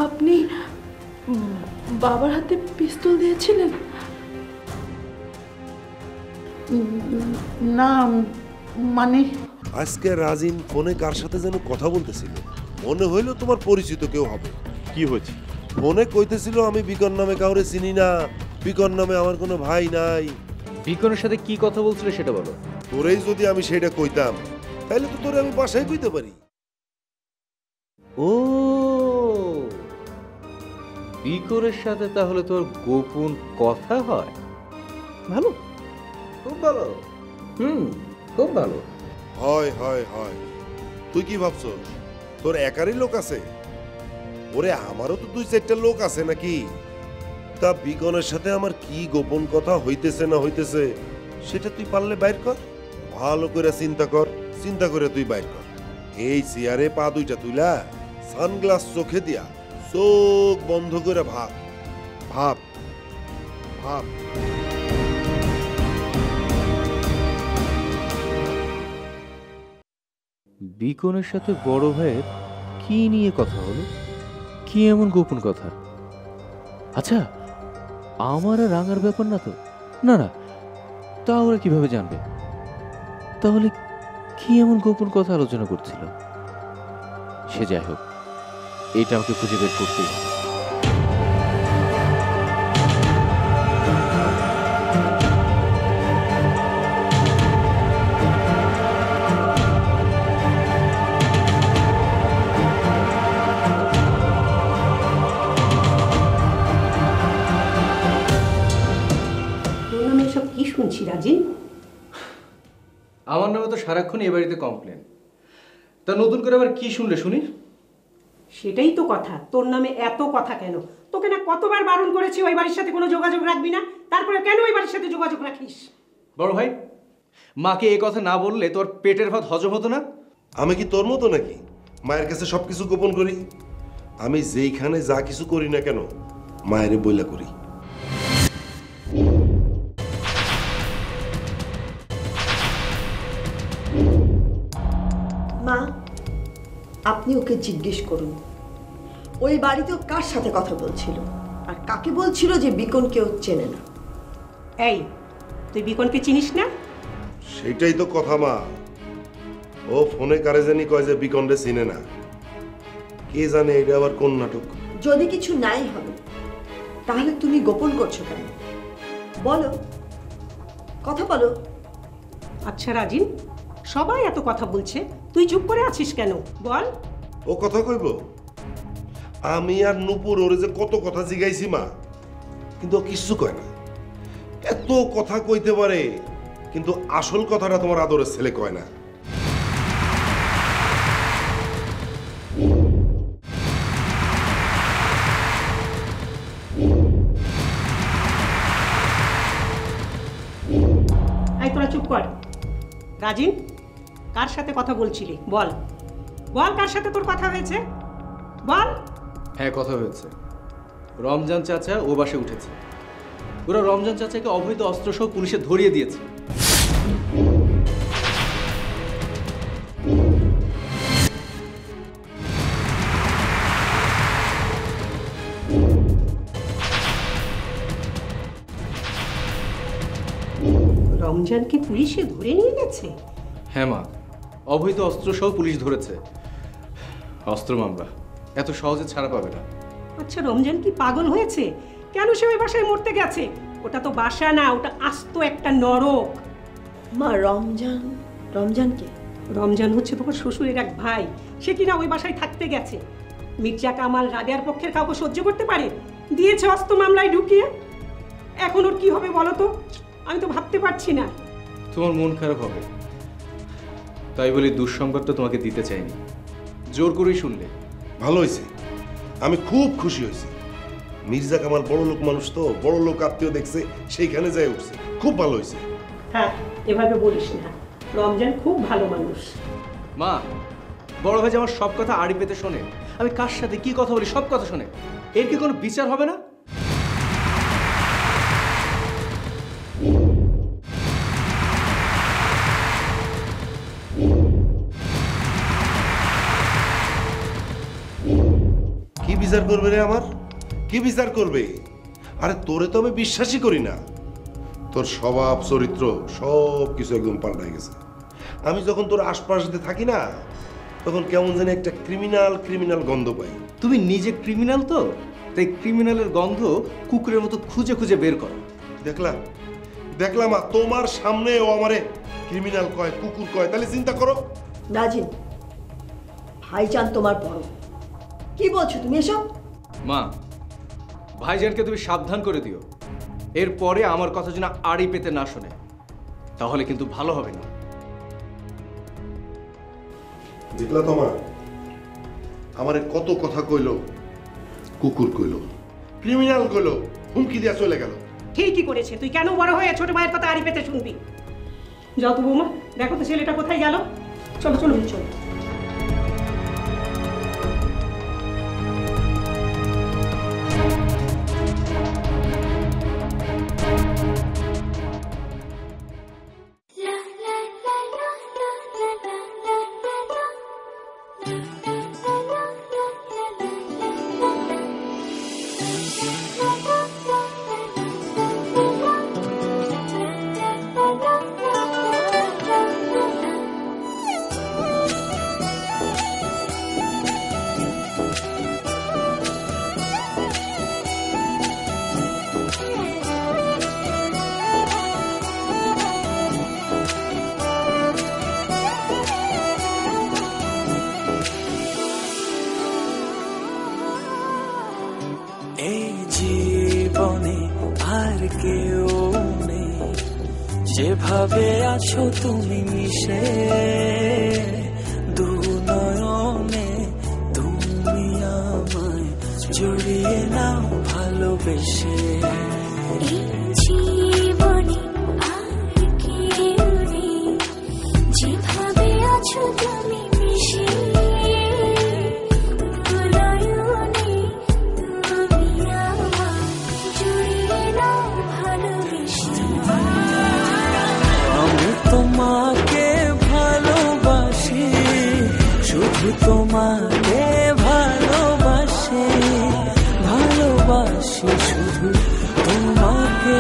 আপনি বাবার হাতে পিস্তল দিয়েছিলেন? না, মানে আজকে রাজিন ফোনে কার সাথে যেন কথা বলতেছিল, মনে হইলো তোমার পরিচিত কেউ হবে। কি হয়েছে? ফোনে কইতেছিল আমি বিকন নামে কাউরে চিনি না, বিকন নামে আমার কোনো ভাই নাই। বিকনের সাথে কি কথা বলছিল সেটা বলো। তোরেই যদি আমি সেটা কইতাম তাহলে তো তোরে আমি বাসায় কইতে পারি। ও, বিকনের সাথে তাহলে তোর গোপন কথা হয়? ভালো, খুব ভালো। খুব ভালো। হয় হয় হয়, তুই কি ভাবছস তোর একারই লোক আছে? ওরে আমারও তো 2-4টা লোক আছে নাকি। তা বিকনের সাথে আমার কি গোপন কথা হইতেছে না হইতেছে সেটা তুই পারলে বাইর কর, ভালো করে চিন্তা কর, চিন্তা করে তুই বাইর কর। এই চেয়ারে পা দুইটা তুইলা সানগ্লাস চোখে দিয়া চোখ বন্ধ করে ভাব ভাব ভাব। বিকনের সাথে বড় ভাইয়ের কি নিয়ে কথা হলো? কি এমন গোপন কথা? আচ্ছা, আমার আর রাঙার ব্যাপার না তো? না না, তা ওরা কিভাবে জানবে? তাহলে কি এমন গোপন কথা আলোচনা করছিল? সে যাই হোক, এটা আমাকে খুঁজে বের করতেই হবে। আমার নামে তো সারাক্ষণ এ বাড়িতে কমপ্লেন, তা নতুন করে আবার কি শুনলে শুনি? সেটাই তো কথা, তোর নামে এত কথা কেন? তোকে না কতবার বারণ করেছি ওই বাড়ির সাথে কোনো যোগাযোগ রাখবি না, তারপরে কেন ওই বাড়ির সাথে যোগাযোগ রাখিস? বড় ভাই, মাকে এই কথা না বললে তোর পেটের ভাত হজম হতো না? আমি কি তোর মতো নাকি মায়ের কাছে সবকিছু গোপন করি? আমি যেইখানে যা কিছু করি না কেন মায়েরে বইলা করি। মা, আপনি ওকে জিজ্ঞেস করুন ওই বাড়িতে কার সাথে কথা বলছিল আর কাকে বলছিল যে বিকন কেউ চেনে না। এই, তুই বিকনকে চিনিস না? সেটাই তো কথা মা, ও ফোনে কারে জানি কয় যে বিকনরে চিনে না। কে জানে এটা আবার কোন নাটক। যদি কিছু নাই হবে তাহলে তুমি গোপন করছো কেন? বলো, কথা বলো। আচ্ছা রাজিন, সবাই এত কথা বলছে, তুই চুপ করে আছিস কেন? বল। ও কথা কইব? আমি আর নুপুর ওরে যে কত কথা জিগাইছি মা, কিন্তু ও কিচ্ছু কয় না। এত কথা কইতে পারে কিন্তু আসল কথাটা তোমার আদরের ছেলে কয় না। এই তোরা চুপ কর। রাজিন, কার সাথে কথা বলছিলি? বল বল, কার সাথে তোর কথা হয়েছে? বল। হ্যাঁ, কথা হয়েছে। রমজান চাচা ও বাসে উঠেছে। ওরা রমজান চাচাকে অবৈধ অস্ত্রসহ পুলিশে ধরিয়ে দিয়েছে। রমজানকে পুলিশে ধরে নিয়ে গেছে? হ্যাঁ মা, অবৈধ অস্ত্রসহ পুলিশ ধরেছে। অস্ত্র মামলা, এত সহজে ছাড়া পাবে না। আচ্ছা, রমজান কি পাগল হয়েছে? কেন সে ওই বাসায় মরতে গেছে? ওটা তো বাসা না, ওটা আস্ত একটা নরক। মা, রমজান? রমজান কে? রমজান হচ্ছে তোমার শ্বশুরের এক ভাই, সে কিনা ওই বাসায় থাকতে গেছে। মির্জা কামাল রাবেয়ার পক্ষের কাউকে সহ্য করতে পারে? দিয়েছে অস্ত্র মামলায় ঢুকিয়ে। এখন ওর কি হবে বলো তো? আমি তো ভাবতে পারছি না। তোমার মন খারাপ হবে, তাই বলি দুঃসংবাদটা তোমাকে দিতে চাইনি। জোর করেই শুনলে। ভালো হয়েছে, আমি খুব খুশি হয়েছি। মির্জা কামাল বড় লোক মানুষ, তো বড় লোক আত্মীয় দেখছে, সেইখানে যাই উঠছে। খুব ভালো হয়েছে। হ্যাঁ, এভাবে বলিস না, রমজান খুব ভালো মানুষ। মা, বড় ভাই যে আমার সব কথা আড়ি পেতে শোনে, আমি কার সাথে কি কথা বলি সব কথা শোনে, এর কি কোনো বিচার হবে না? কি বিচার করবে রে আমার? কি বিচার করবে? আরে তোরে তো আমি বিশ্বাসই করি না। তোর স্বভাব চরিত্র সব কিছু একদম পাল্টাই গেছে। আমি যখন তোর আশপাশ দিয়ে থাকি না, তখন কেমন জানি একটা ক্রিমিনাল ক্রিমিনাল গন্ধ পাই। তুমি নিজে ক্রিমিনাল তো, তাই ক্রিমিনালের গন্ধ কুকুরের মতো খুঁজে খুঁজে বের করো। দেখলাম দেখলাম তোমার সামনে ও আমারে ক্রিমিনাল কয়, কুকুর কয়, তাহলে চিন্তা করো। নাজিম, ভাইজান তোমার বড়, কি বলছো তুমি এসব? মা, ভাইজানকে তুমি সাবধান করে দিও, এরপরে আমার কথা যেন আড়ি পেতে না শোনে, তাহলে কিন্তু ভালো হবে না। দেখলা তোমার আমারে কত কথা কইলো, কুকুর কইলো, ক্রিমিনাল কইলো, হুমকি দিয়া চলে গেল। ঠিকই করেছে, তুই কেন বড় হয়ে ছোট ভাইয়ের কথা আড়ি পেতে শুনবি? যাও তো বৌমা, দেখো তো ছেলেটা কোথায় গেল। চলো চলো চলো। এই জীবনে আর কেউ নেই, যেভাবে আছো তুমি মিশে দু নয়নে, তুমি আমায় জড়িয়ে নাও ভালোবেসে। জীবনে আর কেউ নেই, যেভাবে আছো তুমি মিশে তোমাকে ভালোবাসি, শুধু তোমাকে ভালোবাসি, ভালোবাসি শুধু তোমাকে।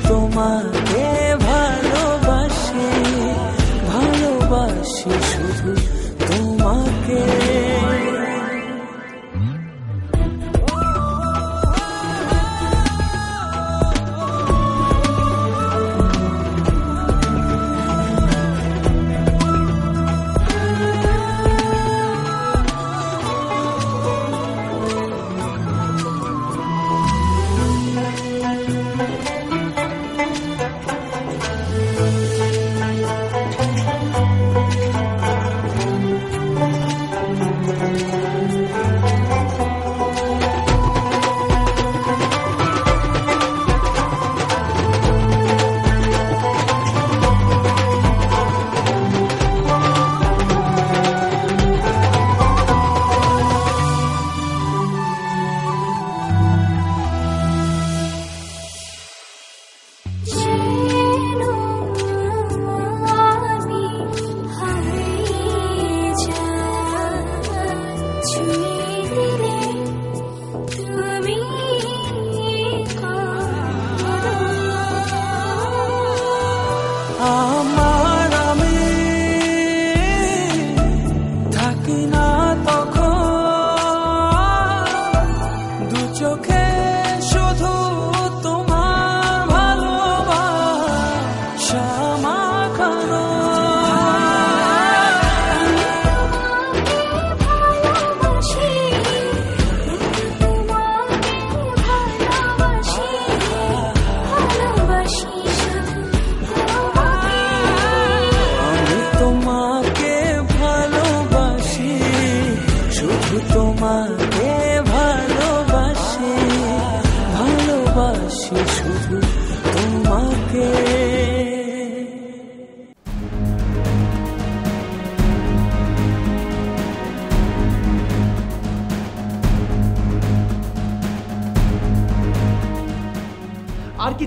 তোমাকে ভালোবাসি, ভালোবাসি শুধু তোমাকে।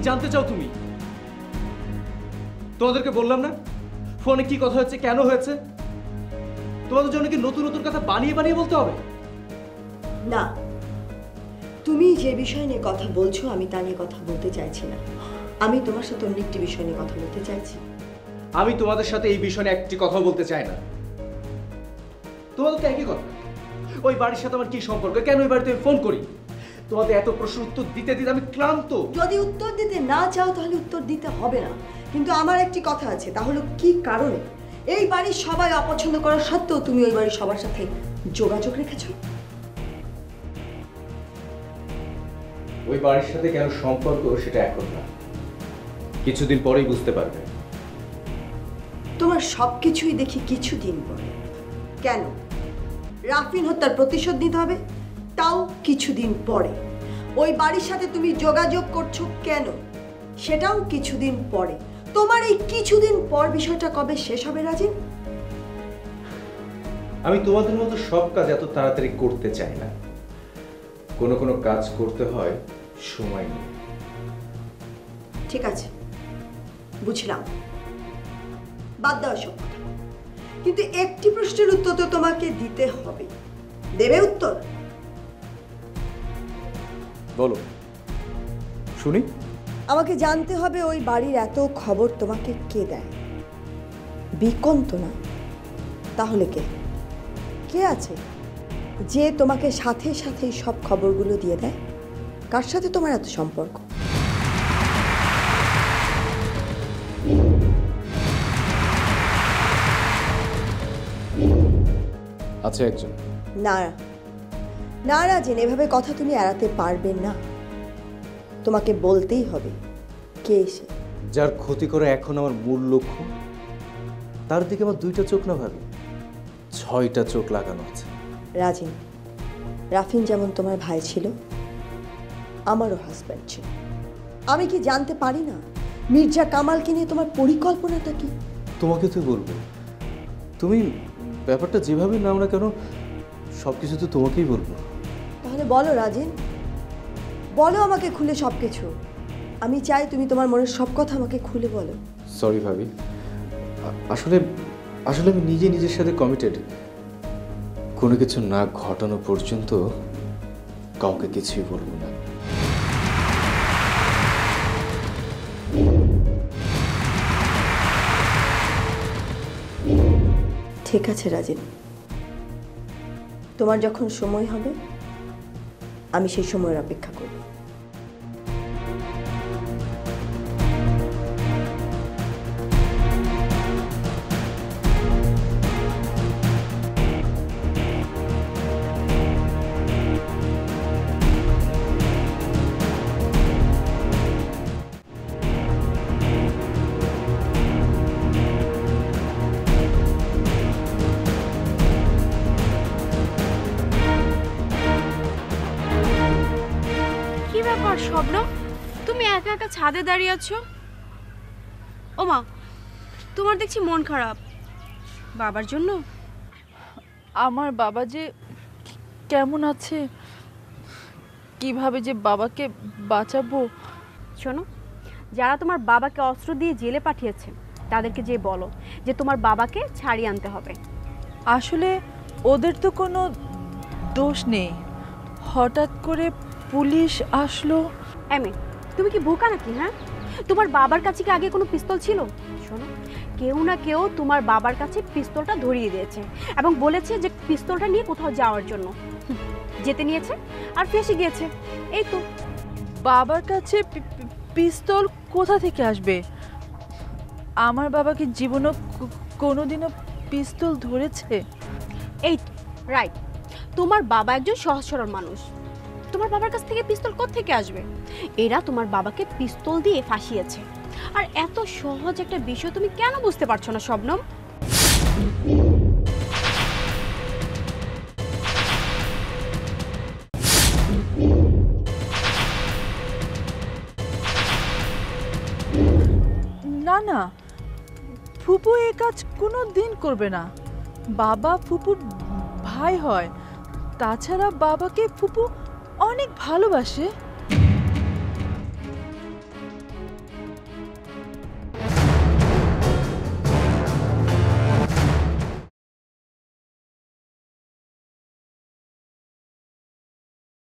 জানতে চাও তুমি? তোমাদেরকে বললাম না ফোনে কি কথা হচ্ছে, কেন হয়েছে? তোমাদের জন্য কি নতুন নতুন কথা বানিয়ে বানিয়ে বলতে হবে? না, তুমি যে বিষয় নিয়ে কথা বলছো আমি তা নিয়ে কথা বলতে চাইছি না। আমি তোমার সাথে অন্য একটি বিষয় নিয়ে কথা বলতে চাইছি। আমি তোমাদের সাথে এই বিষয়ে একটি কথা বলতে চাই না। তোমাদের তো একই কথা। ওই বাড়ির সাথে আমার কি সম্পর্ক, কেন ওই বাড়িতে আমি ফোন করি? তোমাদের এত প্রশ্ন উত্তর দিতে দিতে আমি ক্লান্ত। যদি উত্তর দিতে না চাও তাহলে উত্তর দিতে হবে না, কিন্তু আমার একটি কথা আছে, তাহলে কি কারণে এই বাড়ির সবাই অপছন্দ করা সত্ত্বেও তুমি ওই বাড়ির সবার সাথে যোগাযোগ রেখেছো? ওই বাড়ির সাথে কেন সম্পর্ক সেটা এখন না, কিছুদিন পরেই বুঝতে পারবে। তোমার সবকিছুই দেখি কিছুদিন পরে। কেন? রাফিন হত্যার প্রতিশোধ নিতে হবে, তাও কিছুদিন পরে। ওই বাড়ির সাথে তুমি যোগাযোগ করছো কেন, সেটাও কিছুদিন পরে। তোমার এই কিছুদিন পর বিষয়টা কবে শেষ হবে রাজিন? আমি তোমাদের মতো সব কাজ এত তাড়াতাড়ি করতে চাই না। কোনো কোনো কাজ করতে হয় সময় নিয়ে। ঠিক আছে, বুঝলাম, বাদ দাও সব কথা, কিন্তু একটি প্রশ্নের উত্তর তো তোমাকে দিতে হবে। দেবে উত্তর? বলো শুনি। আমাকে জানতে হবে ওই বাড়ির এত খবর তোমাকে কে দেয়? বিকন তো না, তাহলে কে? কে আছে যে তোমাকে সাথে সাথে সব খবরগুলো দিয়ে দেয়? কার সাথে তোমার এত সম্পর্ক? আচ্ছা একজন। না না রাজেন, এভাবে কথা তুমি এড়াতে পারবে না, তোমাকে বলতেই হবে কে এসে। যার ক্ষতি করা এখন আমার মূল লক্ষ্য, তার দিকে আমার দুইটা চোখ না ভাবি 6টা চোখ লাগানো আছে। রাজিন, রাফিন যেমন তোমার ভাই ছিল, আমারও হাজব্যান্ড ছিল। আমি কি জানতে পারি না মির্জা কামালকে নিয়ে তোমার পরিকল্পনাটা কি? তোমাকে তো বলবো, তুমি ব্যাপারটা যেভাবে নাও না কেন সবকিছু তো তোমাকেই বলবো। তাহলে বলো রাজিন, বলো আমাকে খুলে সবকিছু। আমি চাই তুমি তোমার মনের সব কথা আমাকে খুলে বলো। সরি ভাবি, আসলে আসলে আমি নিজের সাথে কমিটেড। কোনো কিছু না ঘটানো পর্যন্ত কাউকে কিছুই বলবো না। ঠিক আছে রাজিন, তোমার যখন সময় হবে আমি সেই সময়ের অপেক্ষা করব। শবনম, তুমি একা একা ছাদে দাঁড়িয়ে আছো? ওমা, তোমার দেখছি মন খারাপ। বাবার জন্য? আমার বাবা যে কেমন আছে, কিভাবে যে বাবাকে বাঁচাবো। শোনো, যারা তোমার বাবাকে অস্ত্র দিয়ে জেলে পাঠিয়েছে তাদেরকে যে বলো যে তোমার বাবাকে ছাড়িয়ে আনতে হবে। আসলে ওদের তো কোনো দোষ নেই, হঠাৎ করে পুলিশ আসলো। এমএ, তুমি কি বোকা নাকি? হ্যাঁ, তোমার বাবার কাছে কি আগে কোনো পিস্তল ছিল? শোনো, কেউ না কেউ তোমার বাবার কাছে পিস্তলটা ধরিয়ে দিয়েছে এবং বলেছে যে পিস্তলটা নিয়ে কোথাও যাওয়ার জন্য। যেতে নিয়েছে আর ফেসে গিয়েছে। এই তো। বাবার কাছে পিস্তল কোথা থেকে আসবে? আমার বাবা কি জীবনও কোনোদিনও পিস্তল ধরেছে? এই রাইট, তোমার বাবা একজন সহজ সরল মানুষ, তোমার বাবার কাছ থেকে পিস্তল কোত্থেকে আসবে? এরা তোমার বাবাকে পিস্তল দিয়ে ফাঁসিয়েছে। আর এত সহজ একটা বিষয় তুমি কেন বুঝতে পারছো না শবনম? না না, ফুপু এ কাজ কোনো দিন করবে না। বাবা ফুপুর ভাই হয়, তাছাড়া বাবাকে ফুপু অনেক ভালোবাসে।